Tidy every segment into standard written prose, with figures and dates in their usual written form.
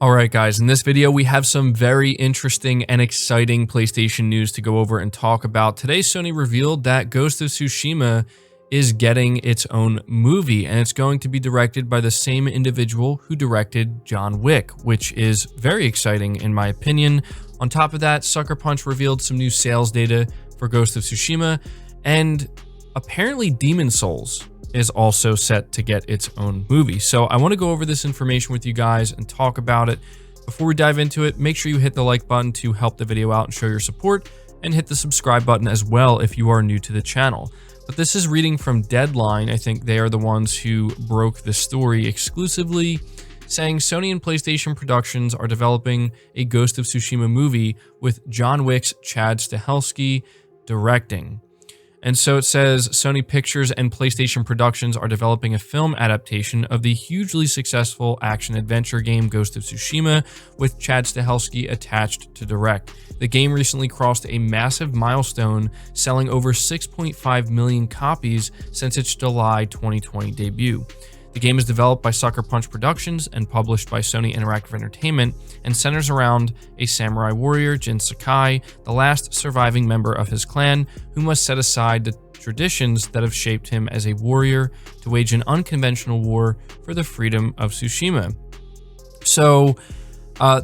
Alright guys, in this video we have some very interesting and exciting PlayStation news to go over and talk about. Today Sony revealed that Ghost of Tsushima is getting its own movie, and it's going to be directed by the same individual who directed John Wick, which is very exciting in my opinion. On top of that, Sucker Punch revealed some new sales data for Ghost of Tsushima, and apparently Demon Souls is also set to get its own movie. So I want to go over this information with you guys and talk about it. Before we dive into it, make sure you hit the like button to help the video out and show your support, and hit the subscribe button as well if you are new to the channel. But this is reading from Deadline. I think they are the ones who broke the story exclusively, saying Sony and PlayStation Productions are developing a Ghost of Tsushima movie with John Wick's Chad Stahelski directing. And so it says Sony Pictures and PlayStation Productions are developing a film adaptation of the hugely successful action-adventure game Ghost of Tsushima, with Chad Stahelski attached to direct. The game recently crossed a massive milestone, selling over 6.5 million copies since its July 2020 debut. The game is developed by Sucker Punch Productions and published by Sony Interactive Entertainment, and centers around a samurai warrior, Jin Sakai, the last surviving member of his clan, who must set aside the traditions that have shaped him as a warrior to wage an unconventional war for the freedom of Tsushima. So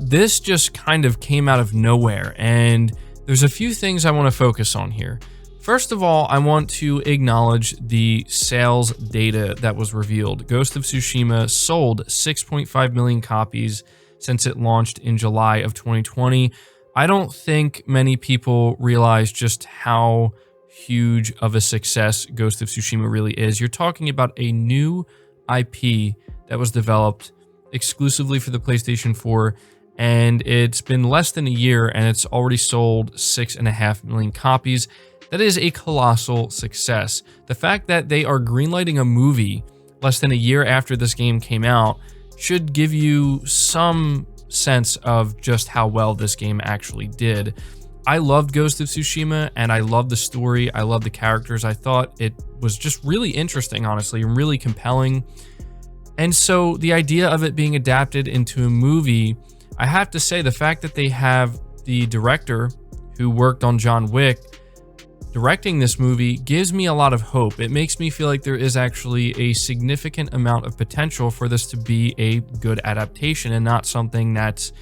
this just kind of came out of nowhere, and there's a few things I want to focus on here. First of all, I want to acknowledge the sales data that was revealed. Ghost of Tsushima sold 6.5 million copies since it launched in July of 2020. I don't think many people realize just how huge of a success Ghost of Tsushima really is. You're talking about a new IP that was developed exclusively for the PlayStation 4, and it's been less than a year and it's already sold 6.5 million copies. That is a colossal success. The fact that they are greenlighting a movie less than a year after this game came out should give you some sense of just how well this game actually did. I loved Ghost of Tsushima, and I loved the story. I loved the characters. I thought it was just really interesting, honestly, and really compelling. And so the idea of it being adapted into a movie, I have to say the fact that they have the director who worked on John Wick directing this movie gives me a lot of hope. It makes me feel like there is actually a significant amount of potential for this to be a good adaptation and not something that's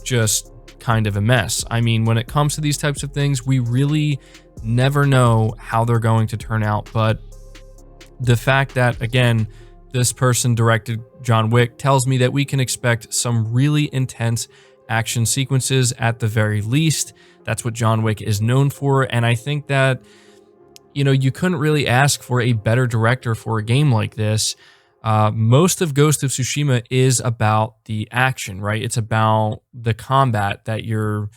just kind of a mess. I mean, when it comes to these types of things, we really never know how they're going to turn out. But the fact that, again, this person directed John Wick tells me that we can expect some really intense action sequences at the very least. That's what John Wick is known for, and I think that, you know, you couldn't really ask for a better director for a game like this. Most of Ghost of Tsushima is about the action, right? It's about the combat that you're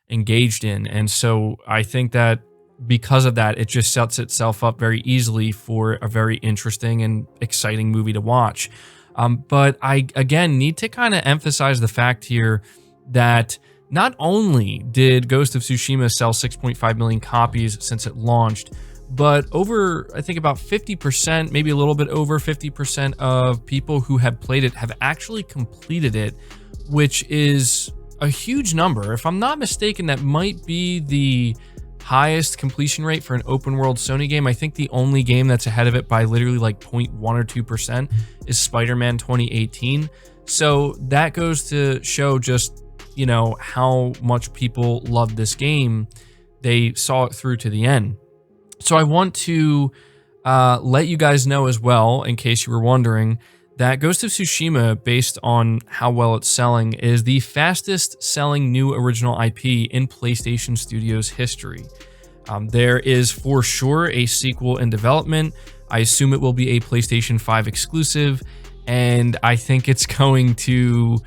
engaged in, and so I think that because of that, it just sets itself up very easily for a very interesting and exciting movie to watch. But I, again, need to kind of emphasize the fact here that not only did Ghost of Tsushima sell 6.5 million copies since it launched, but over, I think about 50%, maybe a little bit over 50% of people who have played it have actually completed it, which is a huge number. If I'm not mistaken, that might be the highest completion rate for an open world Sony game. I think the only game that's ahead of it by literally like 0.1 or 2% is Spider-Man 2018. So that goes to show just, you know, how much people love this game. They saw it through to the end. So I want to let you guys know as well, in case you were wondering, that Ghost of Tsushima, based on how well it's selling, is the fastest selling new original IP in PlayStation Studios history. There is for sure a sequel in development. I assume it will be a PlayStation 5 exclusive, and I think it's going to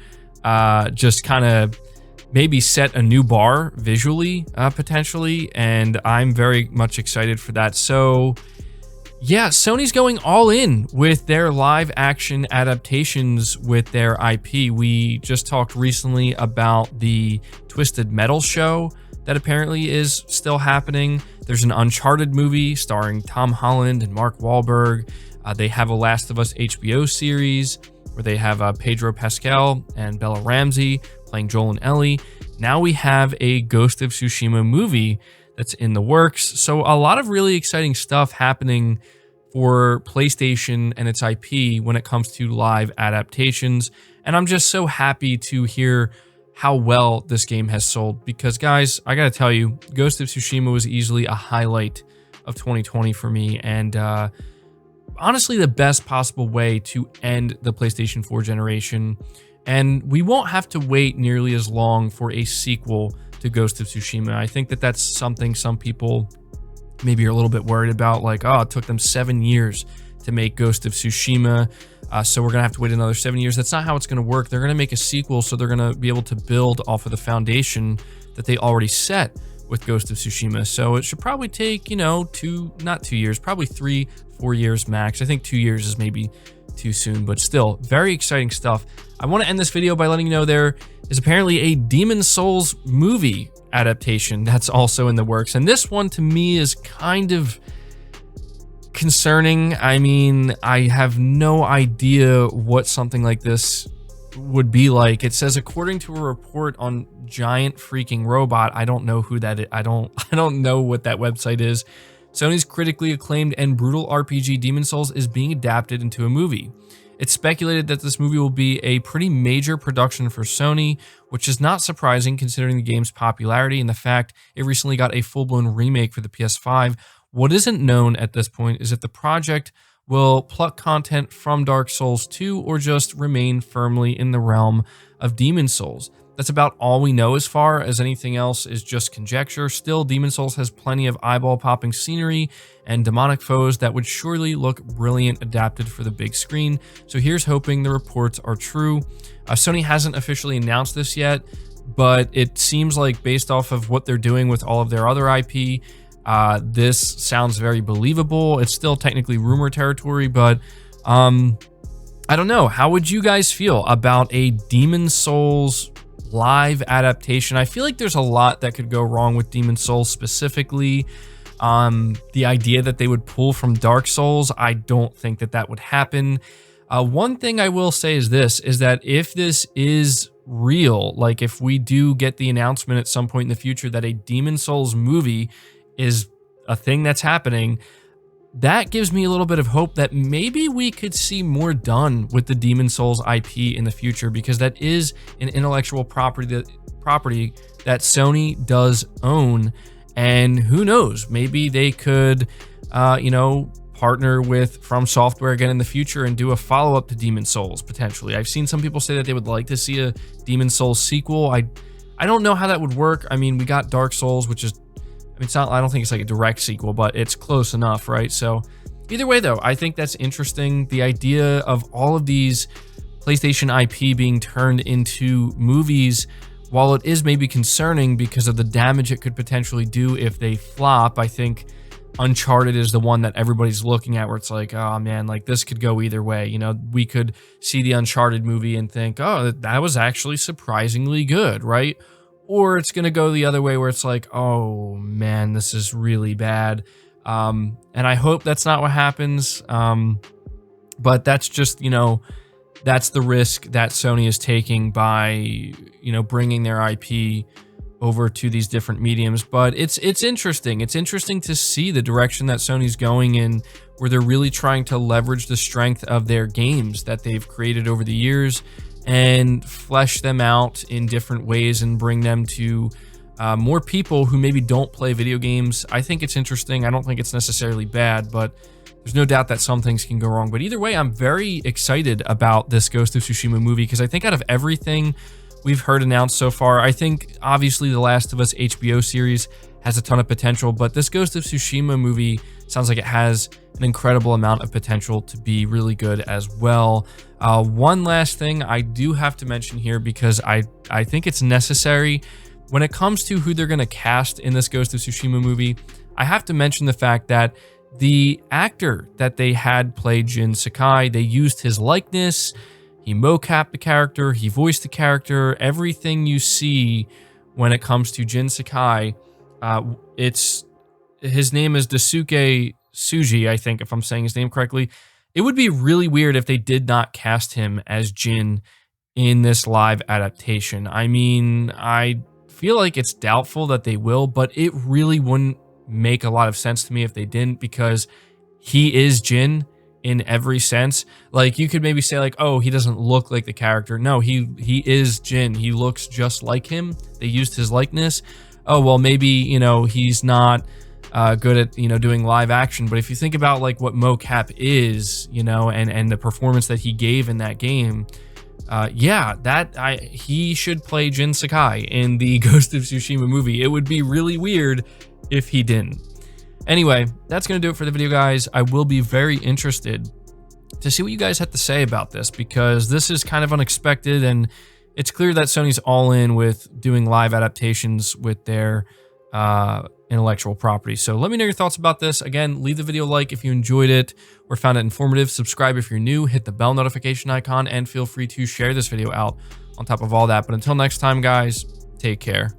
just kind of maybe set a new bar visually, potentially, and I'm very much excited for that. So yeah, Sony's going all in with their live action adaptations with their IP. We just talked recently about the Twisted Metal show that apparently is still happening. There's an Uncharted movie starring Tom Holland and Mark Wahlberg. They have a Last of Us HBO series where they have Pedro Pascal and Bella Ramsey playing Joel and Ellie. Now we have a Ghost of Tsushima movie that's in the works. So a lot of really exciting stuff happening for PlayStation and its IP when it comes to live adaptations. And I'm just so happy to hear how well this game has sold, because guys, I gotta tell you, Ghost of Tsushima was easily a highlight of 2020 for me, and honestly the best possible way to end the PlayStation 4 generation. And we won't have to wait nearly as long for a sequel to Ghost of Tsushima. I think that that's something some people maybe are a little bit worried about, like, oh, it took them 7 years to make Ghost of Tsushima, so we're gonna have to wait another 7 years. That's not how it's gonna work. They're gonna make a sequel, so they're gonna be able to build off of the foundation that they already set with Ghost of Tsushima. So it should probably take, you know, not 2 years, probably 3-4 years max. I think 2 years is maybe too soon, but still very exciting stuff. I want to end this video by letting you know there is apparently a Demon Souls movie adaptation that's also in the works, and this one to me is kind of concerning. I mean, I have no idea what something like this would be like. It says, according to a report on Giant Freaking Robot, I don't know who that is. I don't know what that website is. Sony's critically acclaimed and brutal RPG Demon Souls is being adapted into a movie. It's speculated that this movie will be a pretty major production for Sony, which is not surprising considering the game's popularity and the fact it recently got a full-blown remake for the PS5. What isn't known at this point is if the project will pluck content from Dark Souls 2 or just remain firmly in the realm of Demon Souls. That's about all we know as far as anything else is just conjecture. Still, Demon Souls has plenty of eyeball-popping scenery and demonic foes that would surely look brilliant adapted for the big screen. So here's hoping the reports are true. Sony hasn't officially announced this yet, but it seems like based off of what they're doing with all of their other IP, this sounds very believable. It's still technically rumor territory, but I don't know. How would you guys feel about a Demon Souls live adaptation? I feel like there's a lot that could go wrong with Demon Souls specifically. The idea that they would pull from Dark Souls, I don't think that that would happen. One thing I will say is this, is that if this is real, like if we do get the announcement at some point in the future that a Demon Souls movie is a thing that's happening, that gives me a little bit of hope that maybe we could see more done with the Demon Souls IP in the future, because that is an intellectual property that Sony does own. And who knows, maybe they could, you know, partner with From Software again in the future and do a follow-up to Demon Souls, potentially. I've seen some people say that they would like to see a Demon Souls sequel. I don't know how that would work. I mean, we got Dark Souls, which is, I mean, it's not, I don't think it's like a direct sequel, but it's close enough, right? So either way, though, I think that's interesting. The idea of all of these PlayStation IP being turned into movies, while it is maybe concerning because of the damage it could potentially do if they flop, I think Uncharted is the one that everybody's looking at where it's like, oh man, like this could go either way. You know, we could see the Uncharted movie and think, oh, that was actually surprisingly good, right? Or it's going to go the other way where it's like, oh man, this is really bad. And I hope that's not what happens. But that's just, you know, that's the risk that Sony is taking by, you know, bringing their IP over to these different mediums. But it's interesting. It's interesting to see the direction that Sony's going in, where they're really trying to leverage the strength of their games that they've created over the years and flesh them out in different ways and bring them to more people who maybe don't play video games. I think it's interesting. I don't think it's necessarily bad, but there's no doubt that some things can go wrong. But either way, I'm very excited about this Ghost of Tsushima movie, because I think out of everything we've heard announced so far, I think obviously the Last of Us HBO series has a ton of potential, but this Ghost of Tsushima movie sounds like it has an incredible amount of potential to be really good as well. One last thing I do have to mention here, because I think it's necessary when it comes to who they're going to cast in this Ghost of Tsushima movie. I have to mention the fact that the actor that they had play Jin Sakai, they used his likeness, he mocapped the character, he voiced the character, everything you see when it comes to Jin Sakai. His name is Daisuke Tsuji, I think, if I'm saying his name correctly. it would be really weird if they did not cast him as Jin in this live adaptation. I mean, I feel like it's doubtful that they will, but it really wouldn't make a lot of sense to me if they didn't, because he is Jin in every sense. Like, you could maybe say like, oh, he doesn't look like the character. No, he is Jin. He looks just like him. They used his likeness. Oh, well, maybe, you know, he's not good at, you know, doing live action. But if you think about like what mocap is, you know, and the performance that he gave in that game, yeah, he should play Jin Sakai in the Ghost of Tsushima movie. It would be really weird if he didn't. Anyway, that's going to do it for the video, guys. I will be very interested to see what you guys have to say about this, because this is kind of unexpected, and it's clear that Sony's all in with doing live adaptations with their intellectual property. So let me know your thoughts about this. Again, leave the video a like if you enjoyed it or found it informative. Subscribe if you're new, hit the bell notification icon, and feel free to share this video out on top of all that. But until next time, guys, take care.